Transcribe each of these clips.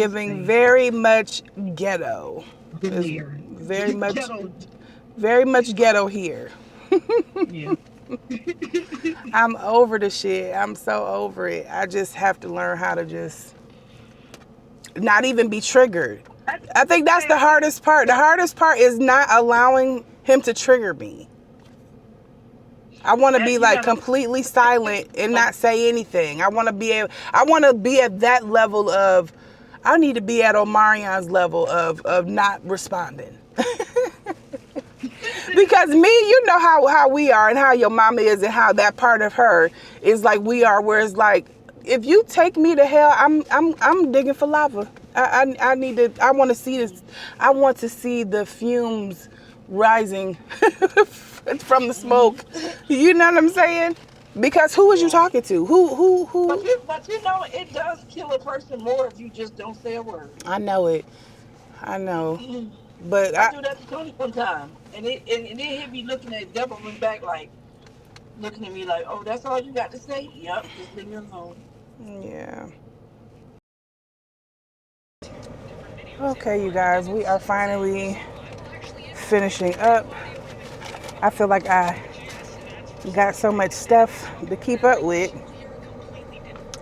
giving very much ghetto. It's very much, very much ghetto here. Yeah. I'm over the shit. I'm so over it. I just have to learn how to just not even be triggered. I think that's the hardest part. The hardest part is not allowing him to trigger me. I want to be like completely silent and not say anything. I want to be at that level of, I need to be at Omarion's level of not responding. Because me, you know how we are and how your mama is and how that part of her is like we are, where it's like, if you take me to hell, I'm digging for lava. I want to see this. I want to see the fumes rising from the smoke. You know what I'm saying? Because who is you talking to? Who? But you know, it does kill a person more if you just don't say a word. I know it. I know. But I do that to Tony one time, and then he'd be looking at double me back like, looking at me like, oh, that's all you got to say? Yep, just leave me alone. yeah. Okay, you guys, we are finally finishing up. I feel like I got so much stuff to keep up with.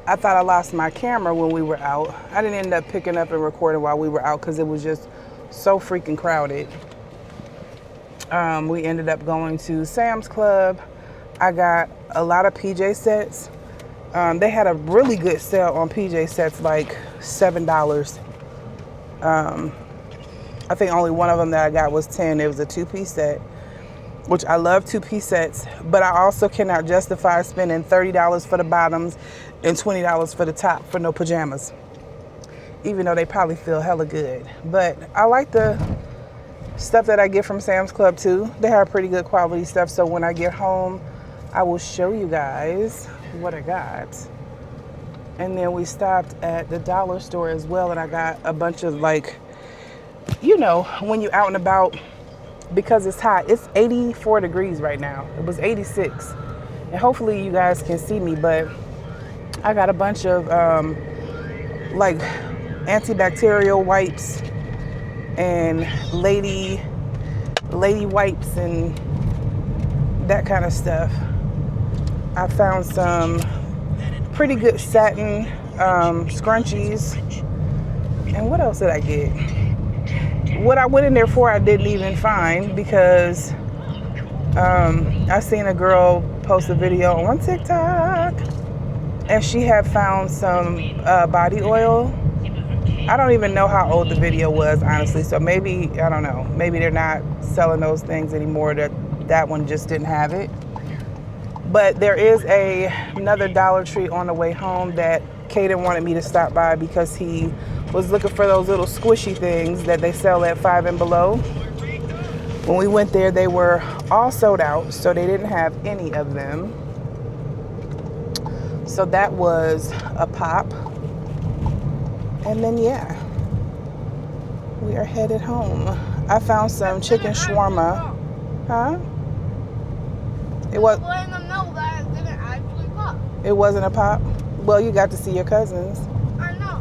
I thought I lost my camera when we were out. I didn't end up picking up and recording while we were out because it was just so freaking crowded. We ended up going to Sam's Club. I got a lot of PJ sets. They had a really good sale on PJ sets, like $7. I think only one of them that I got was 10. It was a 2-piece set, which I love 2-piece sets, but I also cannot justify spending $30 for the bottoms and $20 for the top for no pajamas, even though they probably feel hella good. But I like the stuff that I get from Sam's Club too. They have pretty good quality stuff, so when I get home, I will show you guys what I got. And then we stopped at the dollar store as well, and I got a bunch of, like, you know, when you're out and about, because it's hot. It's 84 degrees right now. It was 86. And hopefully you guys can see me, but I got a bunch of like antibacterial wipes and lady wipes and that kind of stuff. I found some pretty good satin scrunchies. And what else did I get? What I went in there for, I didn't even find, because I seen a girl post a video on TikTok and she had found some body oil. I don't even know how old the video was, honestly. So maybe, I don't know, maybe they're not selling those things anymore. That one just didn't have it. But there is another Dollar Tree on the way home that Kaden wanted me to stop by because he was looking for those little squishy things that they sell at 5 and Below. When we went there, they were all sold out, so they didn't have any of them. So that was a pop. And then, yeah, we are headed home. I found some chicken shawarma. Huh? It was. It wasn't a pop? Well, you got to see your cousins. I know.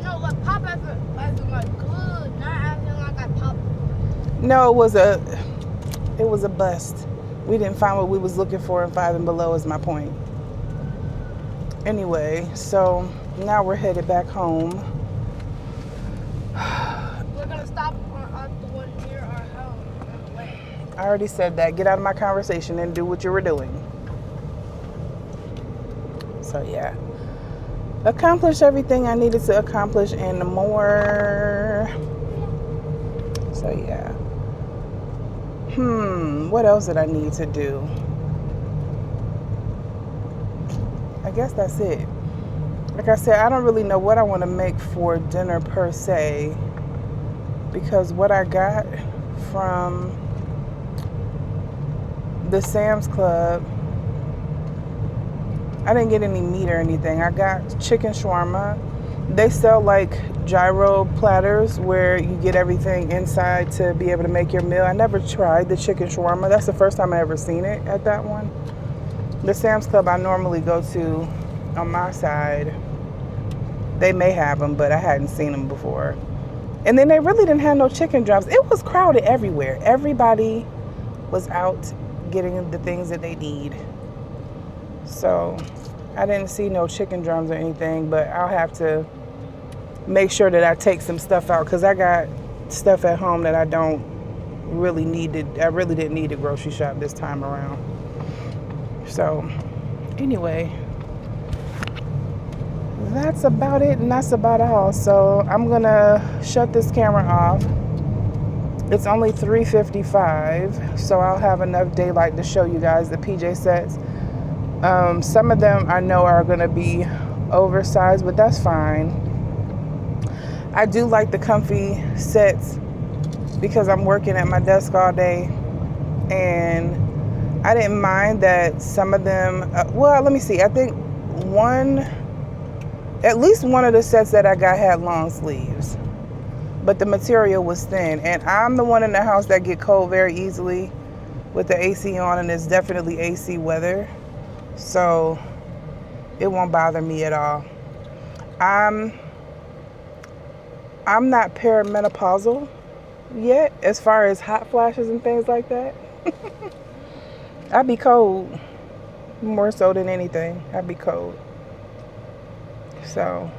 No, but pop as in like good, not as in like I pop. No, it was a bust. We didn't find what we was looking for in 5 and Below, is my point. Anyway, so now we're headed back home. We're gonna stop at the one near our home. I already said that. Get out of my conversation and do what you were doing. So yeah, accomplished everything I needed to accomplish and more. So yeah. What else did I need to do? I guess that's it. Like I said, I don't really know what I want to make for dinner per se, because what I got from the Sam's Club, I didn't get any meat or anything. I got chicken shawarma. They sell like gyro platters where you get everything inside to be able to make your meal. I never tried the chicken shawarma. That's the first time I ever seen it at that one. The Sam's Club I normally go to on my side They may have them, but I hadn't seen them before. And then they really didn't have no chicken drums. It was crowded everywhere. Everybody was out getting the things that they need. So I didn't see no chicken drums or anything, but I'll have to make sure that I take some stuff out because I got stuff at home that I don't really need to, I really didn't need to grocery shop this time around. So anyway, that's about it and that's about all. So I'm gonna shut this camera off. It's only 3:55, so I'll have enough daylight to show you guys the PJ sets. Some of them I know are gonna be oversized, but that's fine. I do like the comfy sets because I'm working at my desk all day, and I didn't mind that some of them, well, let me see. I think at least one of the sets that I got had long sleeves, but the material was thin. And I'm the one in the house that get cold very easily with the AC on, and it's definitely AC weather, so it won't bother me at all. I'm not perimenopausal yet as far as hot flashes and things like that. I'd be cold more so than anything. I'd be cold. So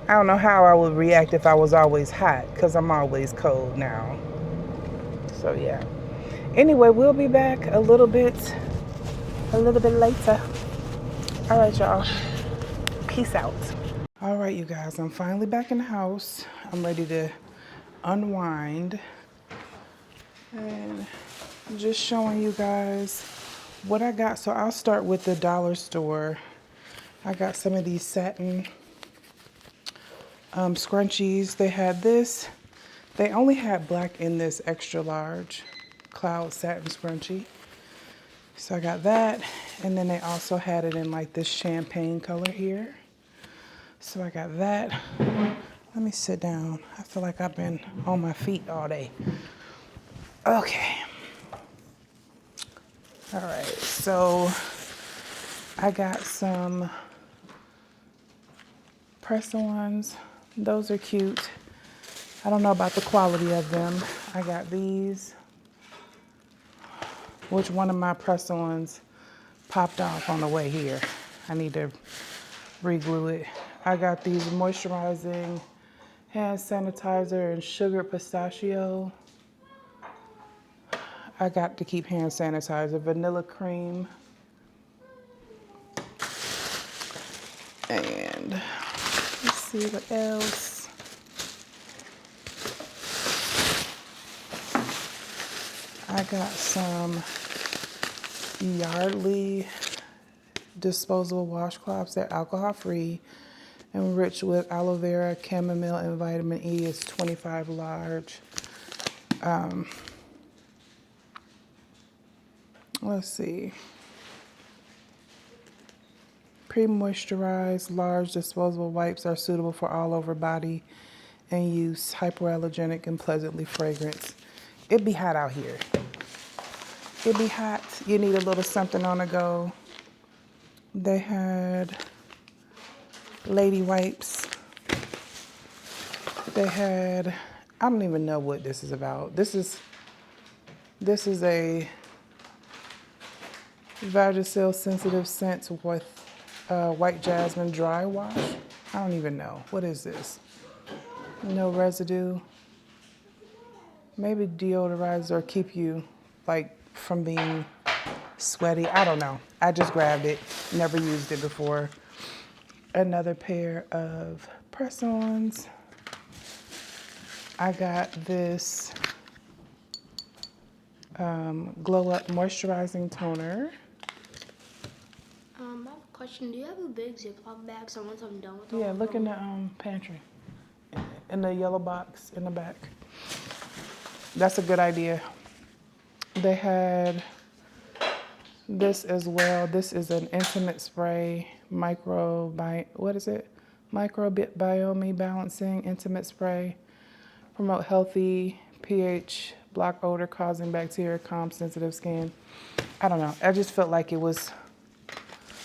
I don't know how I would react if I was always hot because I'm always cold now. So yeah. Anyway, we'll be back a little bit later. All right, y'all. Peace out. All right, you guys, I'm finally back in the house. I'm ready to unwind. And I'm just showing you guys what I got. So I'll start with the dollar store. I got some of these satin scrunchies. They had this. They only had black in this extra large cloud satin scrunchie. So I got that. And then they also had it in like this champagne color here. So I got that. Let me sit down. I feel like I've been on my feet all day. Okay. All right, so I got some press-ons. Those are cute. I don't know about the quality of them. I got these, which one of my press-ons popped off on the way here. I need to re-glue it. I got these moisturizing hand sanitizer and sugared pistachio. I got to keep hand sanitizer, vanilla cream. And let's see what else. I got some Yardley disposable washcloths. They're alcohol free and rich with aloe vera, chamomile, and vitamin E. It's 25 large. Let's see. Pre-moisturized large disposable wipes are suitable for all over body and use, hypoallergenic and pleasantly fragrant. It'd be hot out here. It'd be hot. You need a little something on the go. They had lady wipes. They had, I don't even know what this is about. This is a Vagisil sensitive scent with white jasmine dry wash. I don't even know. What is this? No residue. Maybe deodorize or keep you like from being sweaty. I don't know. I just grabbed it. Never used it before. Another pair of press-ons. I got this Glow Up Moisturizing Toner. I have a question. Do you have a big Ziploc bag? So once I'm done with all Yeah, of look in them- the pantry. In the yellow box in the back. That's a good idea. They had this as well. This is an intimate spray, microbiome balancing intimate spray. Promote healthy pH, block odor causing bacteria, calm sensitive skin. I don't know. I just felt like it was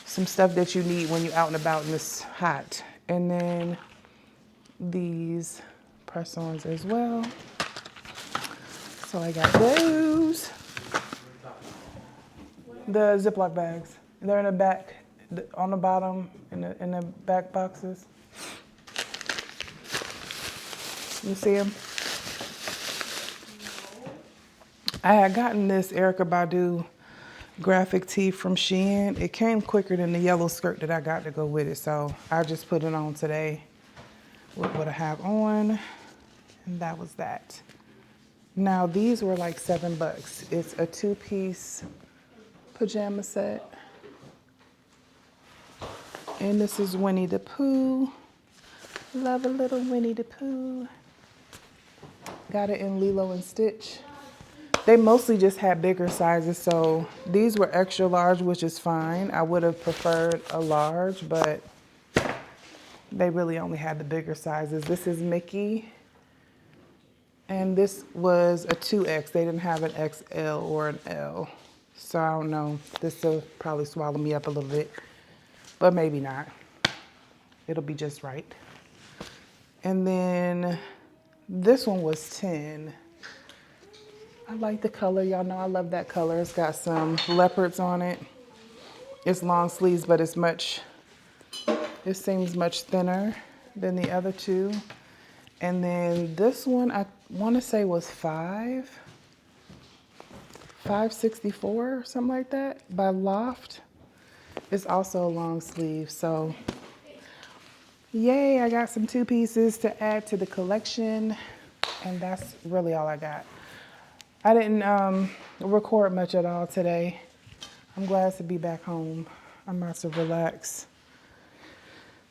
some stuff that you need when you're out and about and it's hot And then these press-ons as well. So I got those. The Ziploc bags. They're in the back, on the bottom, in the back boxes. You see them? I had gotten this Erykah Badu graphic tee from Shein. It came quicker than the yellow skirt that I got to go with it, so I just put it on today with what I have on, and that was that. Now these were like $7. It's a 2-piece pajama set, and this is Winnie the Pooh. Love a little Winnie the Pooh. Got it in Lilo and Stitch. They mostly just had bigger sizes, so these were extra large, which is fine. I would have preferred a large, but they really only had the bigger sizes. This is Mickey, and this was a 2X. They didn't have an XL or an L, so I don't know. This will probably swallow me up a little bit, but maybe not. It'll be just right. And then this one was 10. I like the color. Y'all know I love that color. It's got some leopards on it. It's long sleeves, but it seems much thinner than the other two. And then this one, I want to say was $5.64 or something like that by Loft. It's also a long sleeve. So yay, I got some 2 pieces to add to the collection. And that's really all I got. I didn't record much at all today. I'm glad to be back home. I'm about to relax,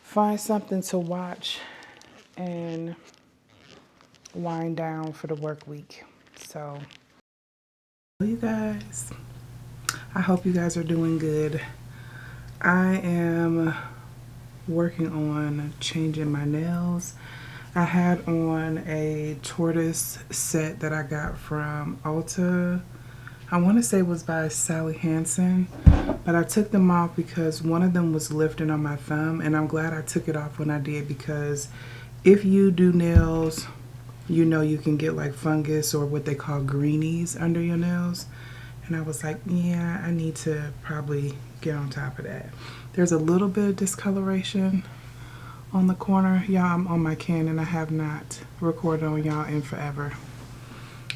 find something to watch, and wind down for the work week. So, you guys, I hope you guys are doing good. I am working on changing my nails. I had on a tortoise set that I got from Ulta. I want to say it was by Sally Hansen, but I took them off because one of them was lifting on my thumb, and I'm glad I took it off when I did, because if you do nails, you know you can get like fungus or what they call greenies under your nails. And I was like, yeah, I need to probably get on top of that. There's a little bit of discoloration on the corner. Y'all, I'm on my Canon. I have not recorded on y'all in forever.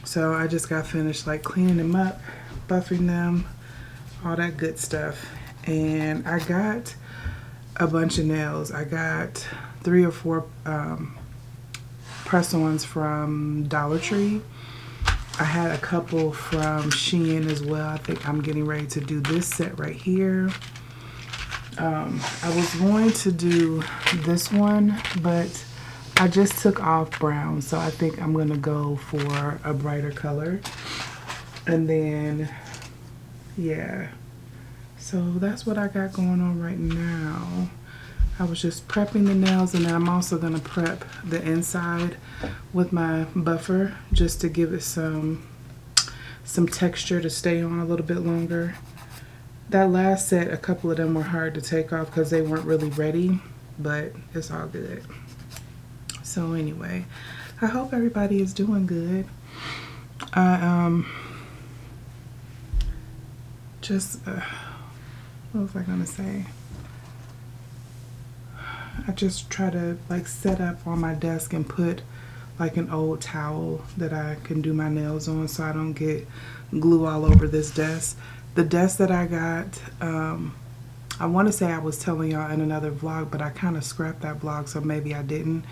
So I just got finished like cleaning them up, buffing them, all that good stuff. And I got a bunch of nails. I got 3 or 4 press-ons from Dollar Tree. I had a couple from Shein as well. I think I'm getting ready to do this set right here. I was going to do this one, but I just took off brown, so I think I'm gonna go for a brighter color. And then, yeah, so that's what I got going on right now. I was just prepping the nails, and then I'm also gonna prep the inside with my buffer just to give it some texture to stay on a little bit longer. That last set, a couple of them were hard to take off because they weren't really ready, but it's all good. So anyway, I hope everybody is doing good. I what was I gonna say? I just try to like set up on my desk and put like an old towel that I can do my nails on so I don't get glue all over this desk. The desk that I got, I want to say I was telling y'all in another vlog, but I kind of scrapped that vlog, so maybe I didn't.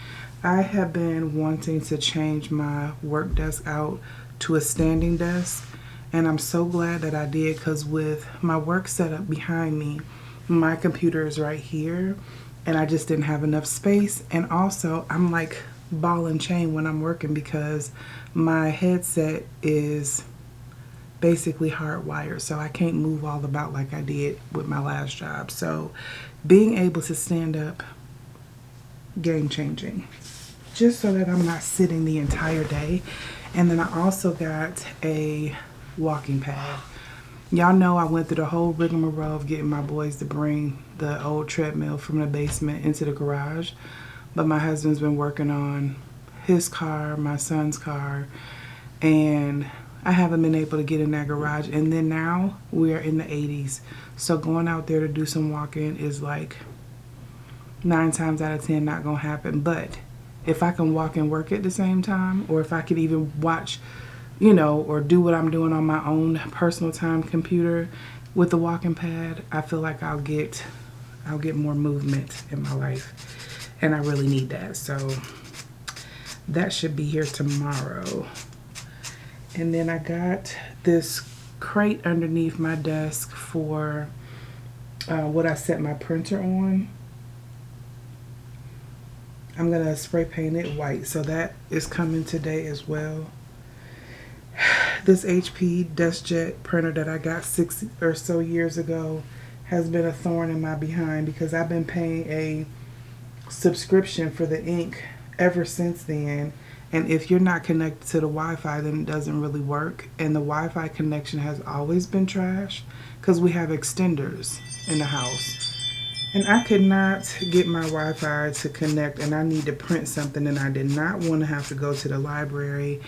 I have been wanting to change my work desk out to a standing desk, and I'm so glad that I did, because with my work setup behind me, my computer is right here, and I just didn't have enough space. And also, I'm like ball and chain when I'm working because my headset is basically hardwired, so I can't move all about like I did with my last job. So being able to stand up, game changing, just so that I'm not sitting the entire day. And then I also got a walking pad. Y'all know I went through the whole rigmarole of getting my boys to bring the old treadmill from the basement into the garage. But my husband's been working on his car, my son's car, and I haven't been able to get in that garage. And then now we're in the 80s. So going out there to do some walking is like 9 times out of 10 not going to happen. But if I can walk and work at the same time, or if I could even watch, or do what I'm doing on my own personal time computer with the walking pad, I feel like I'll get more movement in my life. And I really need that. So that should be here tomorrow. And then I got this crate underneath my desk for what I set my printer on. I'm going to spray paint it white. So that is coming today as well. This HP DeskJet printer that I got 6 or so years ago has been a thorn in my behind because I've been paying a subscription for the ink ever since then. And if you're not connected to the Wi-Fi, then it doesn't really work. And the Wi-Fi connection has always been trash because we have extenders in the house. And I could not get my Wi-Fi to connect, and I need to print something, and I did not want to have to go to the library,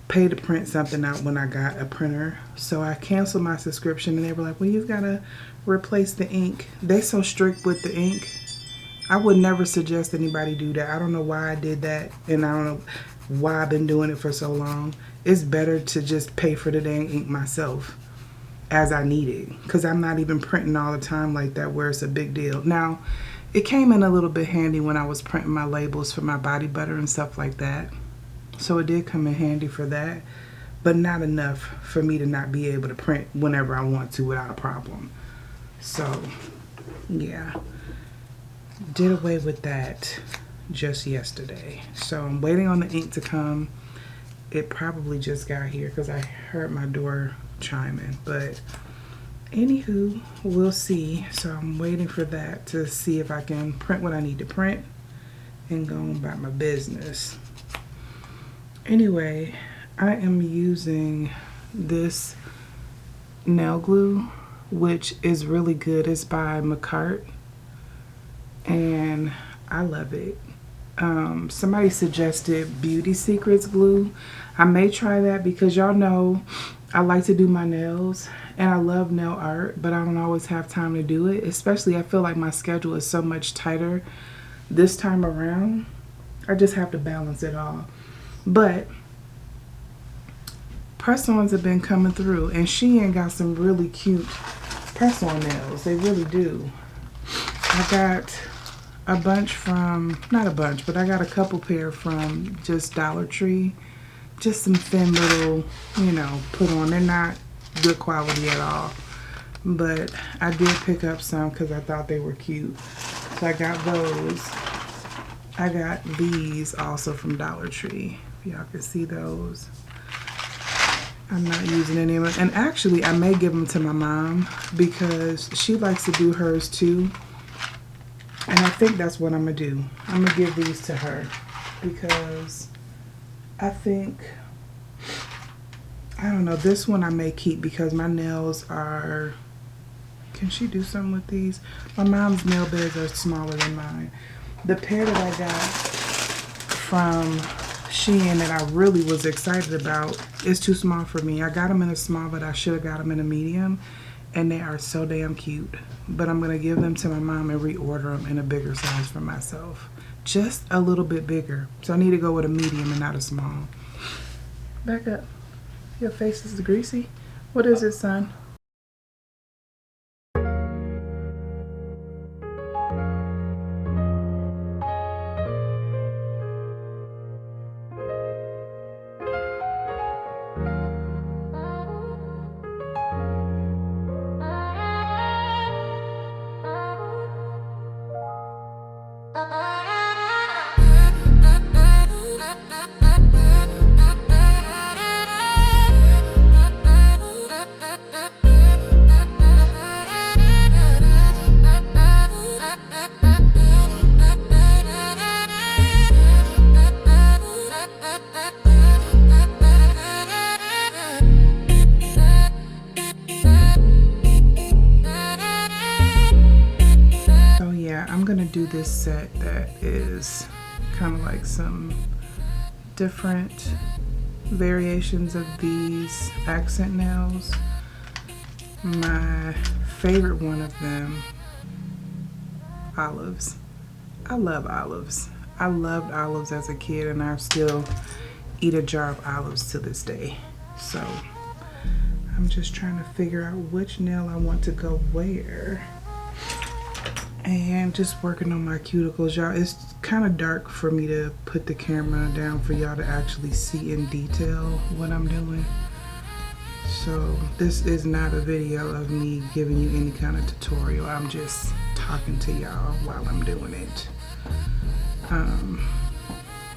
pay to print something out when I got a printer. So I canceled my subscription, and they were like, well, you've got to replace the ink. They're so strict with the ink. I would never suggest anybody do that. I don't know why I did that, and I don't know why I've been doing it for so long. It's better to just pay for the dang ink myself as I need it, because I'm not even printing all the time like that where it's a big deal. Now, it came in a little bit handy when I was printing my labels for my body butter and stuff like that. So it did come in handy for that, but not enough for me to not be able to print whenever I want to without a problem. So, yeah. Did away with that just yesterday. So I'm waiting on the ink to come. It probably just got here because I heard my door chiming. But anywho, we'll see. So I'm waiting for that to see if I can print what I need to print and go about my business. Anyway, I am using this nail glue, which is really good. It's by McCart, and I love it. Somebody suggested Beauty Secrets glue. I may try that because y'all know I like to do my nails and I love nail art, but I don't always have time to do it. Especially I feel like my schedule is so much tighter this time around. I just have to balance it all. But press-ons have been coming through, and Shein got some really cute press-on nails. They really do. I got a bunch from, not a bunch, but I got a couple pair from just Dollar Tree. Just some thin little, put on. They're not good quality at all. But I did pick up some because I thought they were cute. So I got those. I got these also from Dollar Tree. If y'all can see those. I'm not using any of them. And actually, I may give them to my mom because she likes to do hers too. And I think that's what I'm going to do. I'm going to give these to her because I think, I don't know, this one I may keep because my nails are, can she do something with these? My mom's nail beds are smaller than mine. The pair that I got from Shein that I really was excited about is too small for me. I got them in a small, but I should have got them in a medium. And they are so damn cute. But I'm going to give them to my mom and reorder them in a bigger size for myself. Just a little bit bigger. So I need to go with a medium and not a small. Back up. Your face is greasy. What is it, son? this set that is kind of like some different variations of these accent nails. My favorite one of them, olives. I love olives. I loved olives as a kid, and I still eat a jar of olives to this day. So I'm just trying to figure out which nail I want to go where. And just working on my cuticles, y'all. It's kind of dark for me to put the camera down for y'all to actually see in detail what I'm doing. So this is not a video of me giving you any kind of tutorial. I'm just talking to y'all while I'm doing it.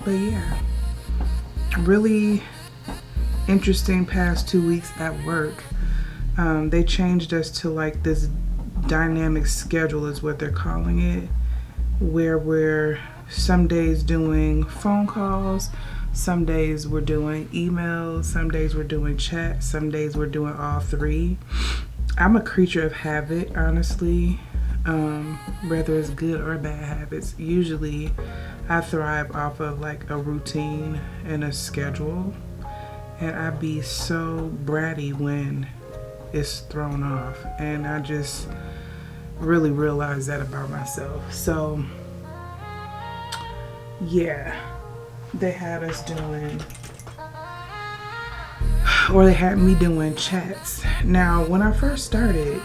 But yeah, really interesting past 2 weeks at work. They changed us to like this dynamic schedule is what they're calling it, where we're some days doing phone calls, some days we're doing emails, some days we're doing chat, some days we're doing all three. I'm a creature of habit, honestly, whether it's good or bad habits. Usually I thrive off of like a routine and a schedule, and I be so bratty when it's thrown off, and I just really realized that about myself. So yeah, they had us doing, or they had me doing chats. Now when I first started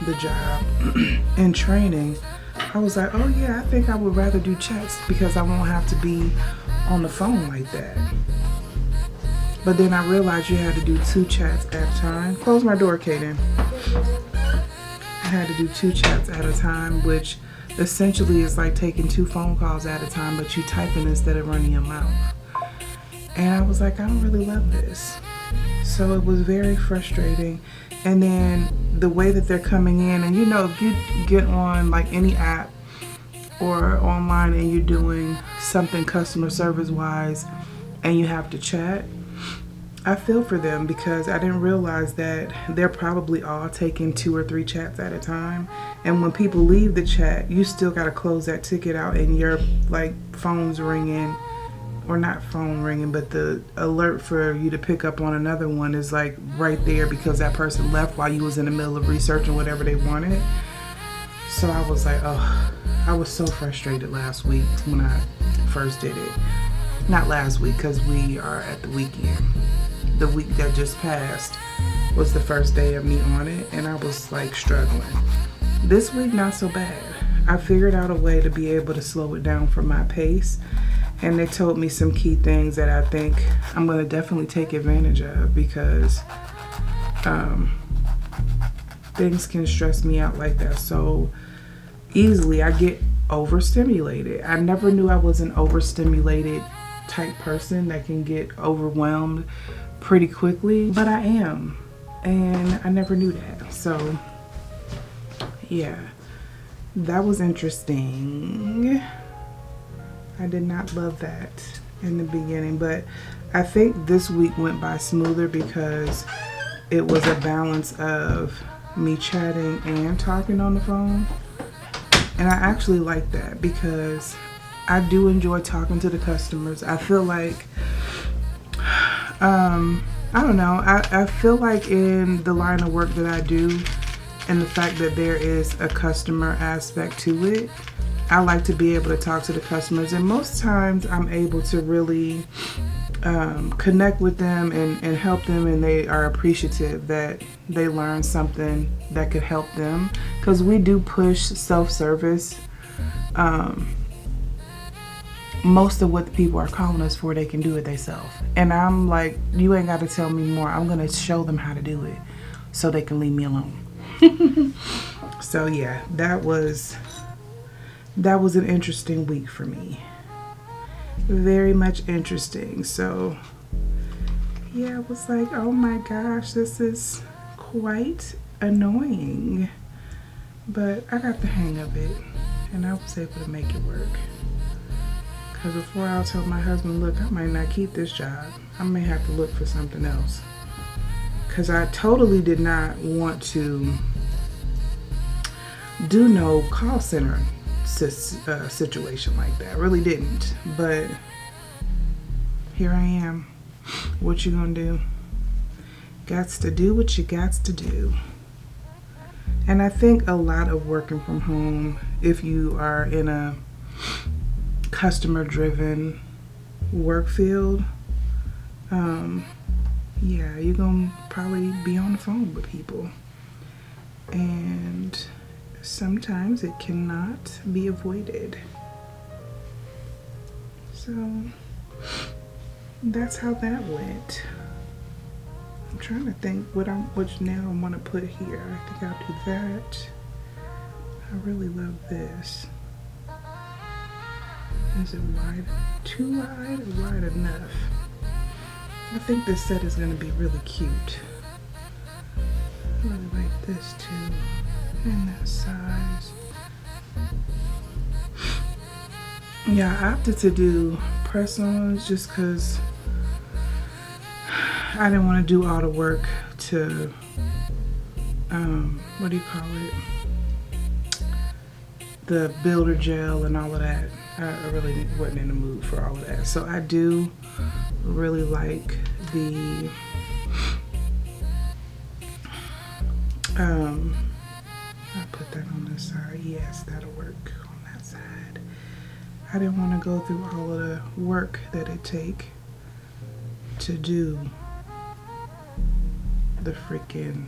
the job in training, I was like, oh yeah, I think I would rather do chats because I won't have to be on the phone like that. But then I realized you had to do 2 chats at a time. Close my door, Kaden. I had to do 2 chats at a time, which essentially is like taking 2 phone calls at a time, but you typing instead of running your mouth. And I was like, I don't really love this. So it was very frustrating. And then the way that they're coming in, and you know, if you get on like any app or online and you're doing something customer service wise and you have to chat, I feel for them because I didn't realize that they're probably all taking 2 or 3 chats at a time. And when people leave the chat, you still got to close that ticket out, and your like phone's ringing, or not phone ringing, but the alert for you to pick up on another one is like right there because that person left while you was in the middle of researching whatever they wanted. So I was like, oh, I was so frustrated last week when I first did it. Not last week because we are at the weekend. The week that just passed was the first day of me on it, and I was like struggling. This week, not so bad. I figured out a way to be able to slow it down for my pace, and they told me some key things that I think I'm going to definitely take advantage of because things can stress me out like that so easily. I get overstimulated. I never knew I was an overstimulated type person that can get overwhelmed pretty quickly, but I am, and I never knew that. So yeah, that was interesting. I did not love that in the beginning, but I think this week went by smoother because it was a balance of me chatting and talking on the phone, and I actually like that because I do enjoy talking to the customers. I feel like I don't know, I feel like in the line of work that I do and the fact that there is a customer aspect to it, I like to be able to talk to the customers, and most times I'm able to really connect with them and help them, and they are appreciative that they learned something that could help them, because we do push self-service. Most of what the people are calling us for, they can do it themselves. And I'm like, you ain't got to tell me more. I'm going to show them how to do it so they can leave me alone. So yeah, that was an interesting week for me. Very much interesting. So yeah, I was like, oh my gosh, this is quite annoying. But I got the hang of it, and I was able to make it work. Because before I told my husband, look, I might not keep this job. I may have to look for something else. Because I totally did not want to do no call center situation like that. I really didn't, but here I am. What you gonna do? Gots to do what you gots to do. And I think a lot of working from home, if you are in a customer driven work field, yeah, you're gonna probably be on the phone with people, and sometimes it cannot be avoided. So that's how that went. I'm trying to think which nail I want to put here. I think I'll do that. I really love this. Is it wide? Too wide or wide enough? I think this set is going to be really cute. I really like this too. And that size. Yeah, I opted to do press-ons just because I didn't want to do all the work to, what do you call it? The builder gel and all of that. I really wasn't in the mood for all of that. So I do really like the, I'll put that on this side. Yes, that'll work on that side. I didn't want to go through all of the work that it take to do the freaking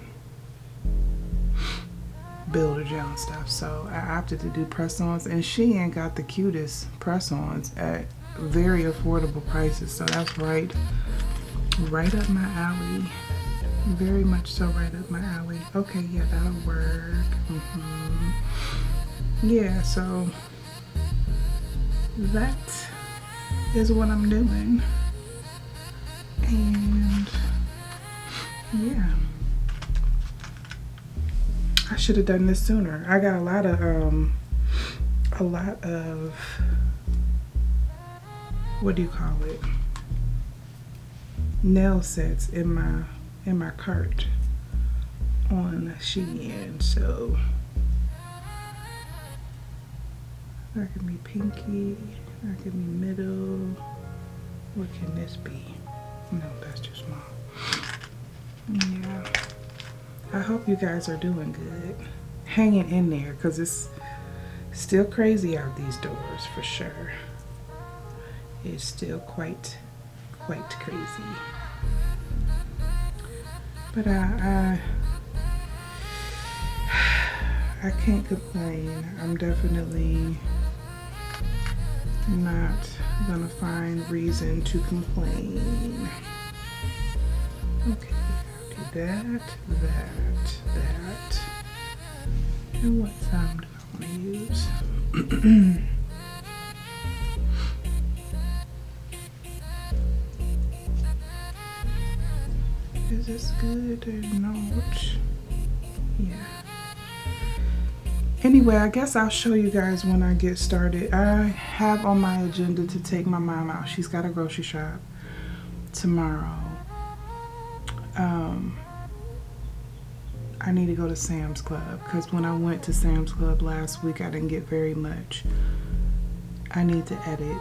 builder gel and stuff. So I opted to do press-ons, and Shein got the cutest press-ons at very affordable prices. So that's right up my alley. Very much so right up my alley. Okay, yeah, that'll work. Yeah, so that is what I'm doing. And yeah, I should have done this sooner. I got a lot of what do you call it, nail sets in my cart on Shein. So that can be pinky, that can be middle. What can this be? No, that's too small. Yeah, I hope you guys are doing good, hanging in there, because it's still crazy out these doors for sure. It's still quite crazy, but I can't complain. I'm definitely not gonna find reason to complain. Okay, I'll do that. And what sound do I want to use? Is this good or not? Yeah. Anyway, I guess I'll show you guys when I get started. I have on my agenda to take my mom out. She's got a grocery shop tomorrow. I need to go to Sam's Club, because when I went to Sam's Club last week, I didn't get very much. I need to edit,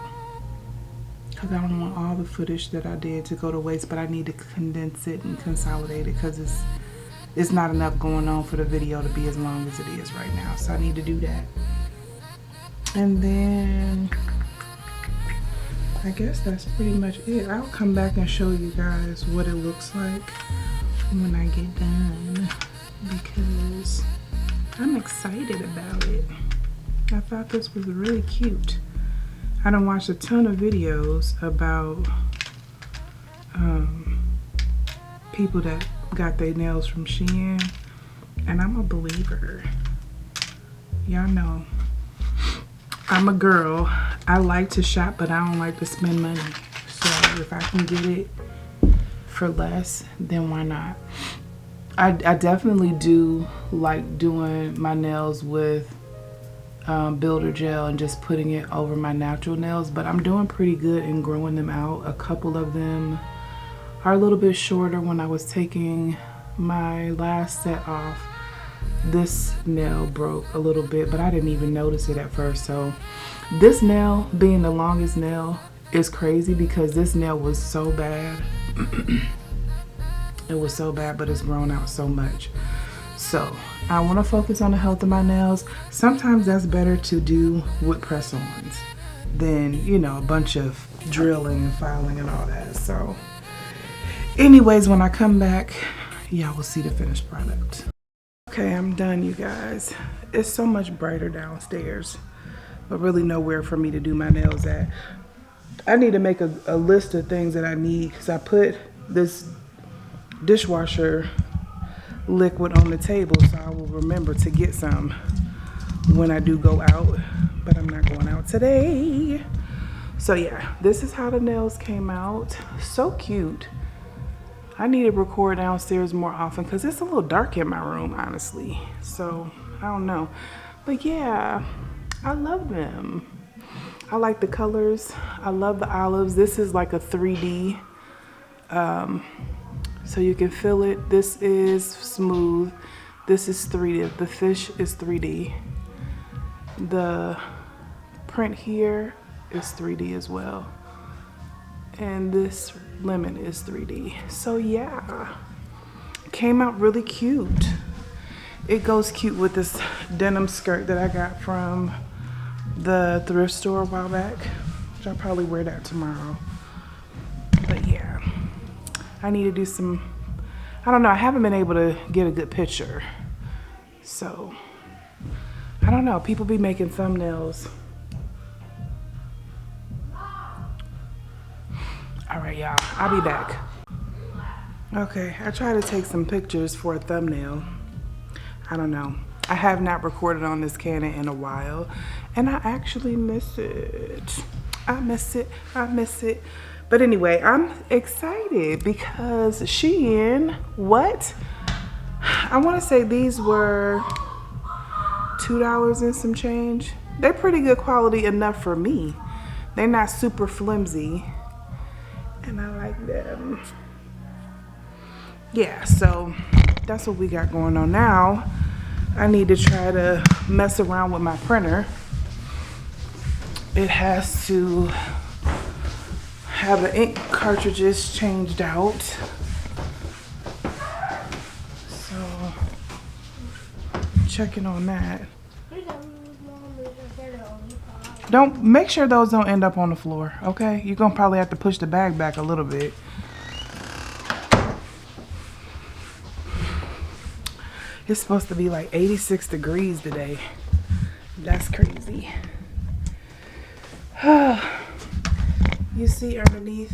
because I don't want all the footage that I did to go to waste, but I need to condense it and consolidate it, because it's not enough going on for the video to be as long as it is right now. So I need to do that. And then I guess that's pretty much it. I'll come back and show you guys what it looks like when I get done, because I'm excited about it. I thought this was really cute. I done watched a ton of videos about people that got their nails from Shein, and I'm a believer. Y'all know I'm a girl. I like to shop, but I don't like to spend money. So if I can get it for less, then why not? I definitely do like doing my nails with builder gel and just putting it over my natural nails, but I'm doing pretty good in growing them out. A couple of them are a little bit shorter. When I was taking my last set off, this nail broke a little bit, but I didn't even notice it at first. So this nail being the longest nail is crazy because this nail was so bad. It was so bad, but it's grown out so much. So I want to focus on the health of my nails. Sometimes that's better to do with press-ons than, you know, a bunch of drilling and filing and all that. So anyways, when I come back, y'all will see the finished product. Okay, I'm done, you guys. It's so much brighter downstairs, but really nowhere for me to do my nails at. I need to make a list of things that I need because I put this dishwasher liquid on the table, so I will remember to get some when I do go out, but I'm not going out today. So yeah, this is how the nails came out. So cute. I need to record downstairs more often because it's a little dark in my room, honestly. So I don't know, but yeah, I love them. I like the colors. I love the olives. This is like a 3D, so you can feel it. This is smooth. This is 3D. The fish is 3D. The print here is 3D as well. And this lemon is 3D. So yeah, came out really cute. It goes cute with this denim skirt that I got from the thrift store a while back, which I'll probably wear that tomorrow. But yeah, I need to do some, I don't know, I haven't been able to get a good picture. So, I don't know, people be making thumbnails. All right, y'all, I'll be back. Okay, I tried to take some pictures for a thumbnail. I don't know. I have not recorded on this Canon in a while, and I actually miss it. I miss it. But anyway, I'm excited because Shein, what? I want to say these were $2 and some change. They're pretty good quality enough for me. They're not super flimsy, and I like them. Yeah, so that's what we got going on now. I need to try to mess around with my printer. It has to have the ink cartridges changed out. So, checking on that. Don't, make sure those don't end up on the floor, okay? You're gonna probably have to push the bag back a little bit. It's supposed to be like 86 degrees today. That's crazy. You see underneath,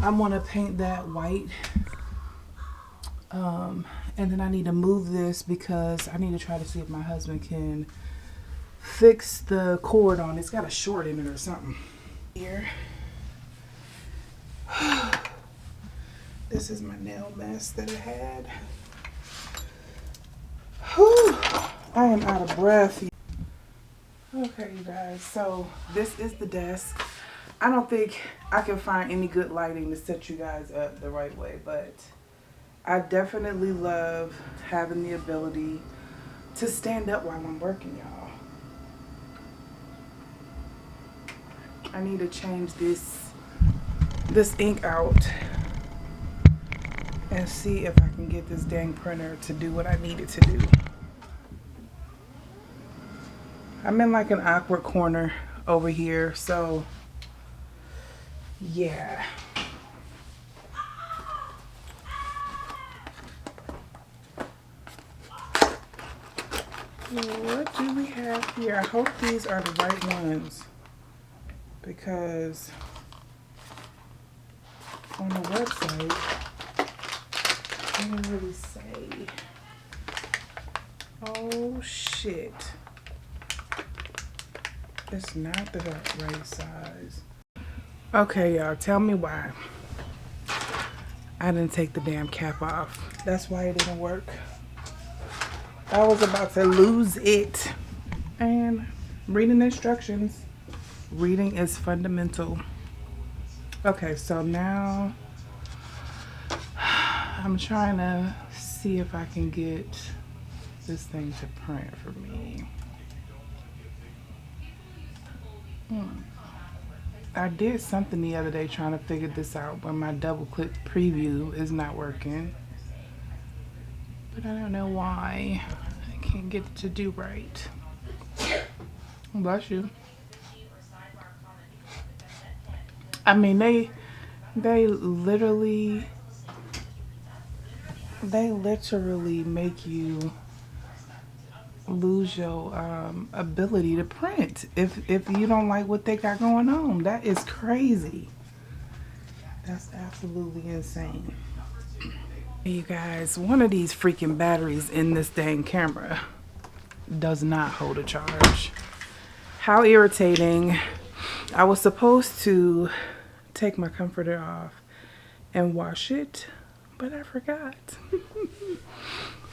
I want to paint that white. And then I need to move this because I need to try to see if my husband can fix the cord on it. It's got a short in it or something. Here. This is my nail mess that I had. Whew, I am out of breath. Okay, you guys, so this is the desk. I don't think I can find any good lighting to set you guys up the right way, but I definitely love having the ability to stand up while I'm working, y'all. I need to change this ink out and see if I can get this dang printer to do what I need it to do. I'm in like an awkward corner over here, so yeah. What do we have here? I hope these are the right ones because on the website I didn't really say. Oh shit. It's not the right size. Okay, y'all, tell me why I didn't take the damn cap off. That's why it didn't work. I was about to lose it. And reading instructions. Reading is fundamental. Okay, so now I'm trying to see if I can get this thing to print for me. I did something the other day trying to figure this out, but my double click preview is not working. But I don't know why. I can't get it to do right. Bless you. I mean, they literally make you lose your ability to print if you don't like what they got going on. That is crazy. That's absolutely insane. You guys, one of these freaking batteries in this dang camera does not hold a charge. How irritating. I was supposed to take my comforter off and wash it, but I forgot.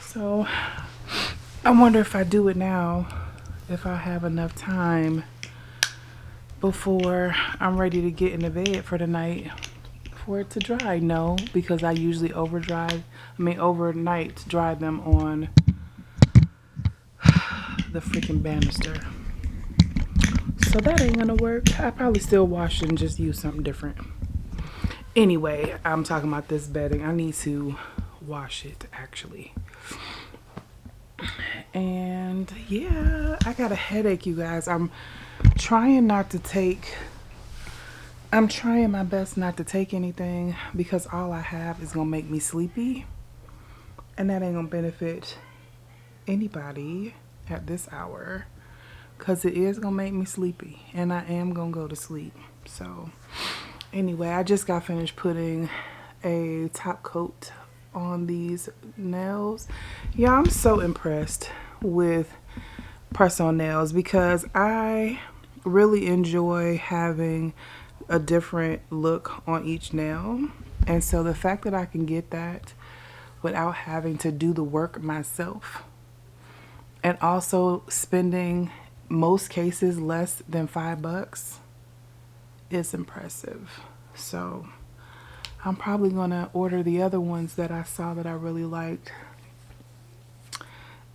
So I wonder if I do it now, if I have enough time before I'm ready to get into bed for the night for it to dry. No, because I usually overnight dry them on the freaking banister. So that ain't gonna work. I probably still wash it and just use something different. Anyway, I'm talking about this bedding. I need to wash it actually. And yeah, I got a headache, you guys. I'm trying my best not to take anything because all I have is gonna make me sleepy. And that ain't gonna benefit anybody at this hour. Because it is going to make me sleepy. And I am going to go to sleep. So, anyway, I just got finished putting a top coat on these nails. Yeah, I'm so impressed with press-on nails. Because I really enjoy having a different look on each nail. And so, the fact that I can get that without having to do the work myself. And also spending most cases less than $5 is impressive. So I'm probably gonna order the other ones that I saw that I really liked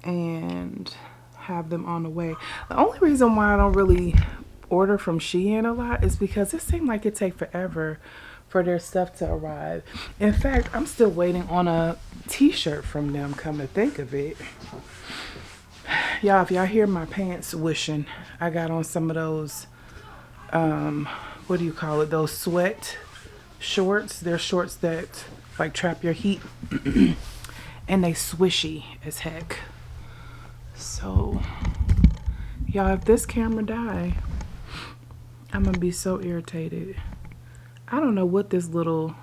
and have them on the way. The only reason why I don't really order from Shein a lot is because it seemed like it take forever for their stuff to arrive. In fact, I'm still waiting on a t-shirt from them, come to think of it. Y'all, if y'all hear my pants wishing, I got on some of those, what do you call it? Those sweat shorts. They're shorts that like trap your heat and they swishy as heck. So, y'all, if this camera die, I'm gonna be so irritated. I don't know what these little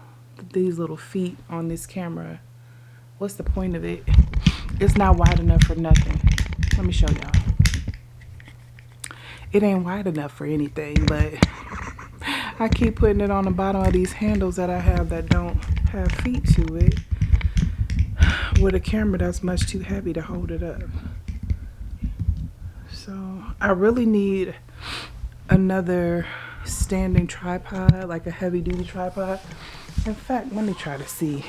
feet on this camera, what's the point of it? It's not wide enough for nothing. Let me show y'all. It ain't wide enough for anything, but I keep putting it on the bottom of these handles that I have that don't have feet to it with a camera that's much too heavy to hold it up. So I really need another standing tripod, like a heavy duty tripod. In fact, let me try to see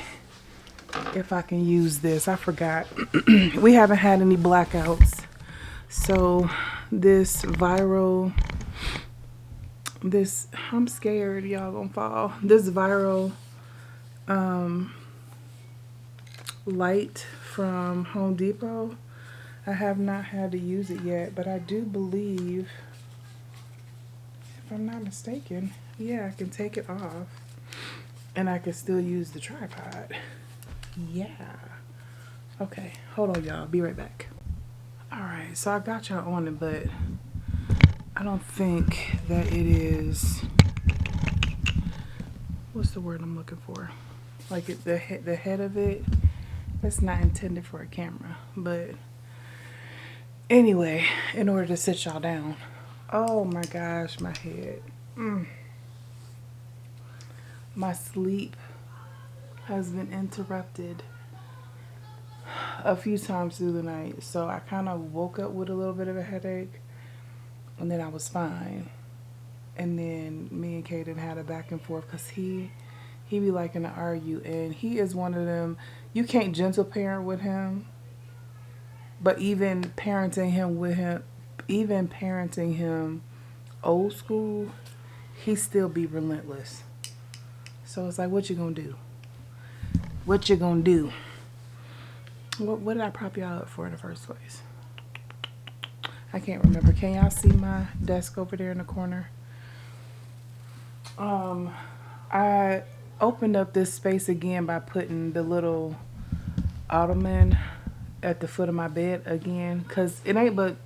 if I can use this. I forgot. We haven't had any blackouts. So I'm scared y'all gonna fall. This viral light from Home Depot, I have not had to use it yet, but I do believe, if I'm not mistaken, yeah, I can take it off and I can still use the tripod. Yeah. Okay, hold on y'all, be right back. Alright, so I got y'all on it, but I don't think that it is, what's the word I'm looking for? Like the head of it, it's not intended for a camera. But anyway, in order to sit y'all down, oh my gosh, my head. My sleep has been interrupted a few times through the night. So I kind of woke up with a little bit of a headache and then I was fine. And then me and Kaden had a back and forth because he be liking to argue, and he is one of them, you can't gentle parent with him. But even parenting him old school, he still be relentless. So it's like, what you gonna do? What you gonna do? What did I prop y'all up for in the first place? I can't remember. Can y'all see my desk over there in the corner? I opened up this space again by putting the little ottoman at the foot of my bed again, because it ain't but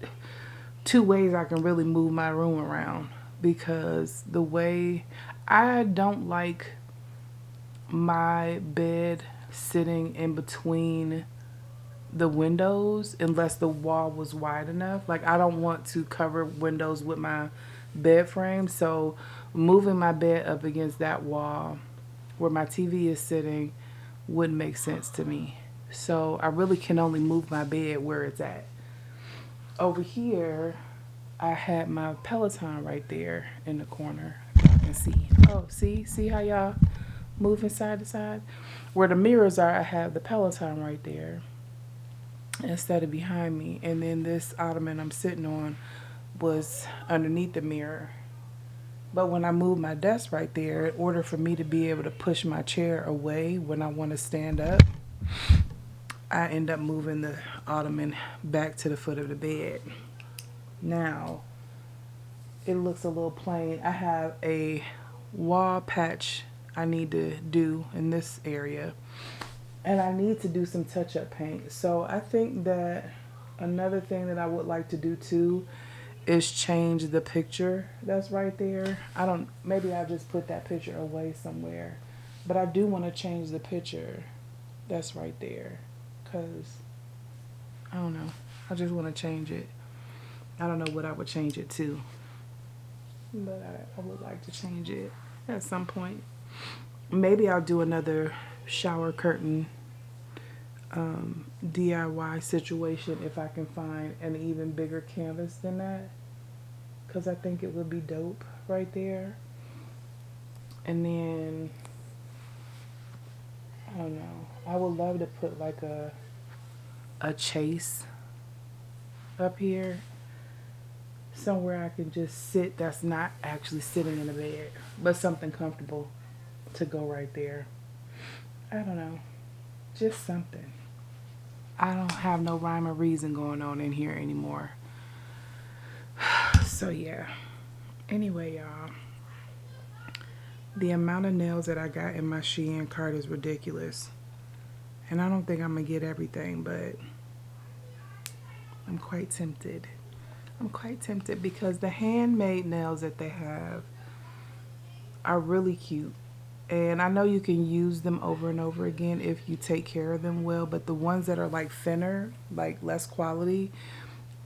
two ways I can really move my room around, because the way I don't like my bed sitting in between the windows unless the wall was wide enough. Like, I don't want to cover windows with my bed frame, so moving my bed up against that wall where my TV is sitting wouldn't make sense to me. So I really can only move my bed where it's at. Over here, I had my Peloton right there in the corner. Y'all can see. Oh, see how y'all moving side to side? Where the mirrors are, I have the Peloton right there instead of behind me. And then this ottoman I'm sitting on was underneath the mirror. But when I move my desk right there, in order for me to be able to push my chair away when I want to stand up, I end up moving the ottoman back to the foot of the bed. Now, it looks a little plain. I have a wall patch I need to do in this area, and I need to do some touch-up paint. So I think that another thing that I would like to do too is change the picture that's right there. Maybe I'll just put that picture away somewhere, but I do want to change the picture that's right there, because I don't know, I just want to change it. I don't know what I would change it to, but I would like to change it at some point. Maybe I'll do another shower curtain DIY situation if I can find an even bigger canvas than that, because I think it would be dope right there. And then, I don't know, I would love to put like a chase up here, somewhere I can just sit that's not actually sitting in a bed, but something comfortable to go right there. I don't know, just something. I don't have no rhyme or reason going on in here anymore. So yeah, anyway, y'all, the amount of nails that I got in my Shein cart is ridiculous, and I don't think I'm gonna get everything, but I'm quite tempted. I'm quite tempted because the handmade nails that they have are really cute. And I know you can use them over and over again if you take care of them well, but the ones that are like thinner, like less quality,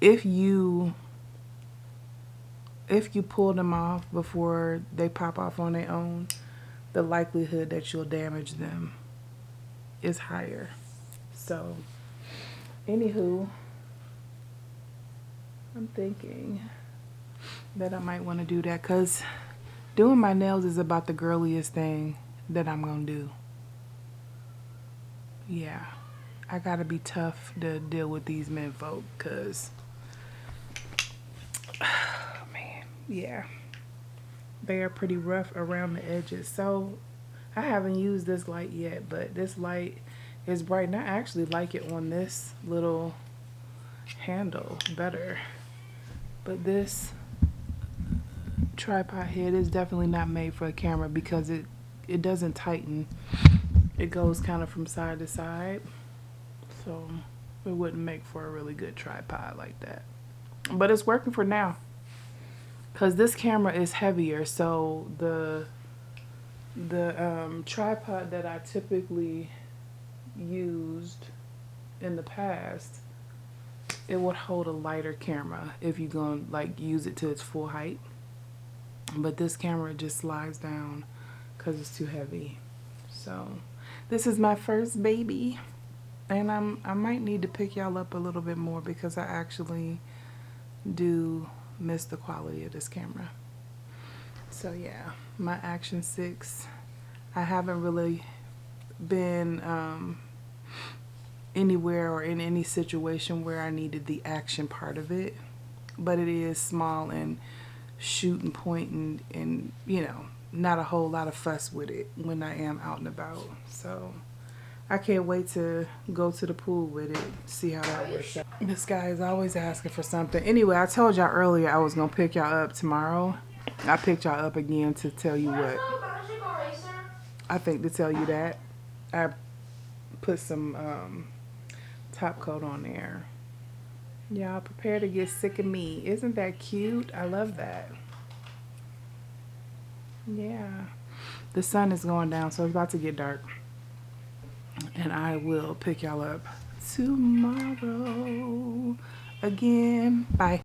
if you pull them off before they pop off on their own, the likelihood that you'll damage them is higher. So, anywho, I'm thinking that I might want to do that, because doing my nails is about the girliest thing that I'm going to do. Yeah, I got to be tough to deal with these men folk, because, man, yeah, they are pretty rough around the edges. So I haven't used this light yet, but this light is bright, and I actually like it on this little handle better. But this tripod head is definitely not made for a camera, because it doesn't tighten. It goes kind of from side to side, so it wouldn't make for a really good tripod like that. But it's working for now, because this camera is heavier, so the tripod that I typically used in the past, it would hold a lighter camera if you're gonna like use it to its full height. But this camera just slides down because it's too heavy. So this is my first baby, and I might need to pick y'all up a little bit more, because I actually do miss the quality of this camera. So yeah, my Action 6. I haven't really been anywhere or in any situation where I needed the action part of it. But it is small and shoot and point and you know, not a whole lot of fuss with it when I am out and about. So I can't wait to go to the pool with it, see how that works out. This guy is always asking for something. Anyway, I told y'all earlier I was gonna pick y'all up tomorrow. I picked y'all up again to tell you what. I think to tell you that I put some top coat on there. Y'all prepare to get sick of me. Isn't that cute? I love that. Yeah. The sun is going down, so it's about to get dark. And I will pick y'all up tomorrow again. Bye.